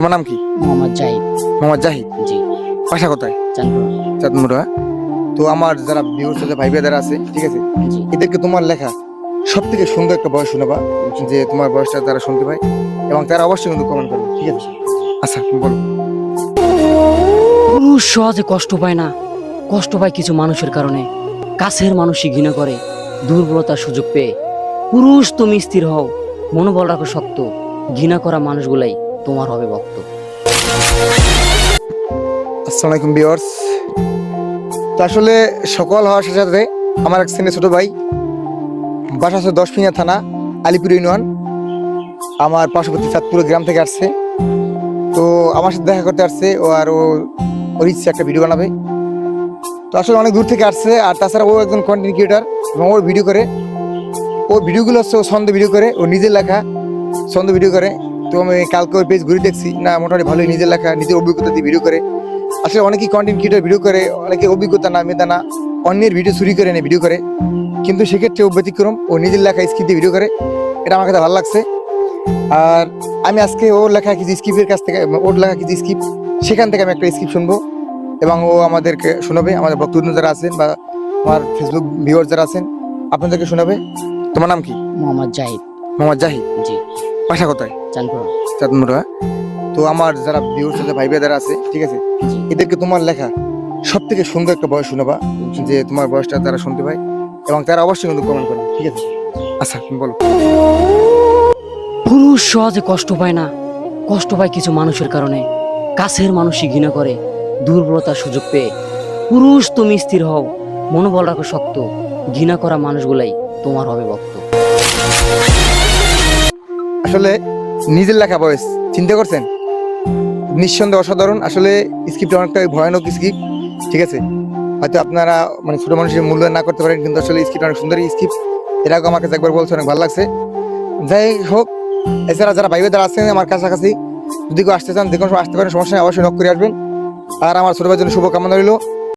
তোমার নাম কি? মোহাম্মদ জাহিদ। মোহাম্মদ জাহিদ। জি। বাসা কোথায়? চাঁদপুর। চাঁদমুড়া। তো আমার যারা ভিউয়ার্স আছে, ভাই যারা আছে, ঠিক আছে, জি। এদেরকে তোমার লেখা সব থেকে সুন্দর একটা বয়স শোনাবা, যে তোমার বয়সটা তারা শুনতে পায়, এবং তারা অবশ্যই কিন্তু কমেন্ট করবে, ঠিক আছে? আচ্ছা, তুমি বলো। পুরুষ সহজে কষ্ট পায় না, কষ্ট পায় কিছু মানুষের কারণে। কাছের মানুষই ঘৃণা করে দুর্বলতার সুযোগ পেয়ে। পুরুষ তুমি স্থির হও, মনোবল রাখো শক্ত, ঘৃণা করা মানুষগুলাই তোমার হবে ভক্ত। আসসালামু আলাইকুম ভিউয়ার্স। তো আসলে সকাল হওয়ার সাথে সাথে আমার এক শ্রেণীর ছোট ভাই, বাসা আছে দশপিঙা থানা, আলিপুর ইউনিয়ন, আমার পার্শ্ববর্তী চাঁদপুর গ্রাম থেকে আসছে। তো আমার সাথে দেখা করতে আসছে, ওর ইচ্ছে একটা ভিডিও বানাবে। তো আসলে অনেক দূর থেকে আসছে, আর তাছাড়া ও একজন কন্টেন্ট ক্রিয়েটার, এবং ওর ভিডিও করে, ওর ভিডিওগুলো হচ্ছে ও ছন্দ ভিডিও করে, ও নিজের লেখা ছন্দ ভিডিও করে। তো আমি কালকে ওর পেজ ঘুরে দেখছি, না মোটামুটি ভালোই নিজের লেখা, নিজের অভিজ্ঞতা দিয়ে ভিডিও করে। আসলে অনেকেই কন্টেন্ট ক্রিয়েটার ভিডিও করে, অনেকে অভিজ্ঞতা না মেধা না, অন্যের ভিডিও চুরি করে এনে ভিডিও করে, কিন্তু সেক্ষেত্রে ও ব্যতিক্রম, ও নিজের লেখা স্ক্রিপ্ট দিয়ে ভিডিও করে। এটা আমার কাছে ভালো লাগছে। আর আমি আজকে ওর লেখা কিছু স্ক্রিপ্টের কাছ থেকে, ওর লেখা কিছু স্ক্রিপ্ট, সেখান থেকে আমি একটা স্ক্রিপ্ট শুনবো, এবং ও আমাদেরকে শোনাবে, আমাদের বক্তব্য যারা আছেন বা আমার ফেসবুক ভিউয়ার যারা আছেন আপনাদেরকে শোনাবে। তোমার নাম কি? মোহাম্মদ জাহিদ। মোহাম্মদ জাহিদ। জি। বাসা কোথায়? চাঁদপুর। চাঁদমুড়া। তো আমার যারা ভিউয়ার্স আছে, ভাই যারা আছে, ঠিক আছে, জি। এদেরকে তোমার লেখা সব থেকে সুন্দর একটা বয়স শোনাবা, যে তোমার বয়সটা তারা শুনতে পায়, এবং তারা অবশ্যই কিন্তু কমেন্ট করবে, ঠিক আছে? আচ্ছা, তুমি বলো। পুরুষ সহজে কষ্ট পায় না, কষ্ট পায় কিছু মানুষের কারণে। কাছের মানুষই ঘৃণা করে দুর্বলতার সুযোগ পেয়ে। পুরুষ তুমি স্থির হও, মনোবল রাখো শক্ত, ঘৃণা করা মানুষগুলাই তোমার হবে ভক্ত। আসলে নিজের লেখা বয়স চিন্তা করছেন, নিঃসন্দেহে অসাধারণ। আসলে স্ক্রিপ্ট অনেকটা ভয়ানক স্ক্রিপ্ট, ঠিক আছে? হয়তো আপনারা মানে ছোট মানুষের মূল্যায়ন না করতে পারেন, কিন্তু আসলে স্ক্রিপ্ট অনেক সুন্দর স্ক্রিপ্ট। এর আগে আমার কাছে একবার বলছে, অনেক ভালো লাগছে। যাই হোক, এছাড়া যারা ভাই যারা আছেন আমার কাছাকাছি, যদি কেউ আসতে চান, যে কোনো সময় আসতে পারেন, সমস্যা নেই, অবশ্যই নক করে আসবেন। আর আমার ছোট ভাইয়ের জন্য শুভকামনা রইল।